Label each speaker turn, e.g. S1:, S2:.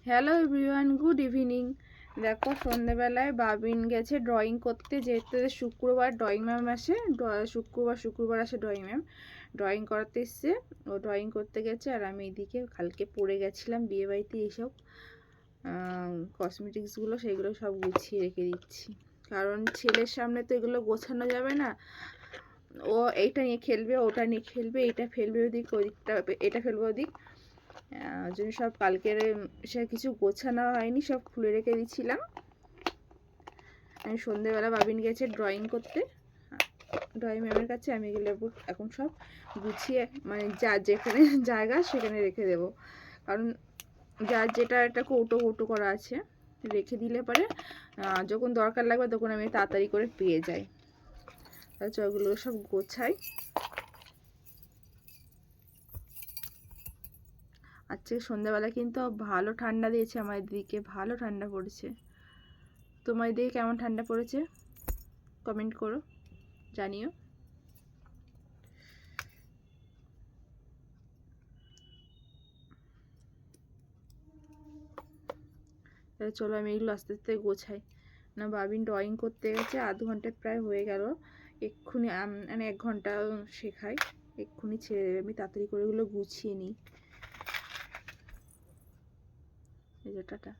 S1: Hello everyone, good evening. দেখো সন্ধ্যেবেলায় বাবিন গেছে ড্রয়িং করতে, যেহেতু শুক্রবার ড্রয়িং ম্যাম আসে, শুক্রবার আসে ড্রয়িং ম্যাম। ড্রয়িং করাতে এসছে, ও ড্রয়িং করতে গেছে। আর আমি এদিকে কালকে পড়ে গেছিলাম বিয়েবাড়িতে এইসব কসমেটিক্সগুলো, সেইগুলো সব গুছিয়ে রেখে দিচ্ছি, কারণ ছেলের সামনে তো এগুলো গোছানো যাবে না। ও এইটা নিয়ে খেলবে, ওটা নিয়ে খেলবে, এটা ফেলবে ওদিক, ওদিকটা এটা ফেলবে ওদিক। ওই জন্য সব কালকের সে কিছু গোছানো হয়নি, সব খুলে রেখে দিচ্ছিলাম। আমি সন্ধেবেলা বাবিন গেছে ড্রয়িং করতে ড্রয়িং ম্যামের কাছে, আমি এগুলো এখন সব গুছিয়ে মানে যার যেখানে জায়গা সেখানে রেখে দেব, কারণ যার যেটা একটা কৌটো কৌটো করা আছে রেখে দিলে পরে যখন দরকার লাগবে তখন আমি তাড়াতাড়ি করে পেয়ে যাই। তাহলে ওগুলো সব গোছাই। আজকে সন্ধ্যাবেলা কিন্তু ভালো ঠান্ডা দিয়েছে, আমার দিকে ভালো ঠান্ডা পড়েছে। তোমার দিকে কেমন ঠান্ডা পড়েছে কমেন্ট করো, জানিও। তাহলে চলো আমি এগুলো আস্তে আস্তে গোছাই। না বাবিন ড্রয়িং করতে গেছে, আধ ঘন্টা প্রায় হয়ে গেল। এক্ষুনি মানে 1 ঘন্টা শেখাই, এক্ষুনি ছেড়ে দেবে। আমি তাড়াতাড়ি করে এগুলো গুছিয়ে নিই। এই যে টাটা।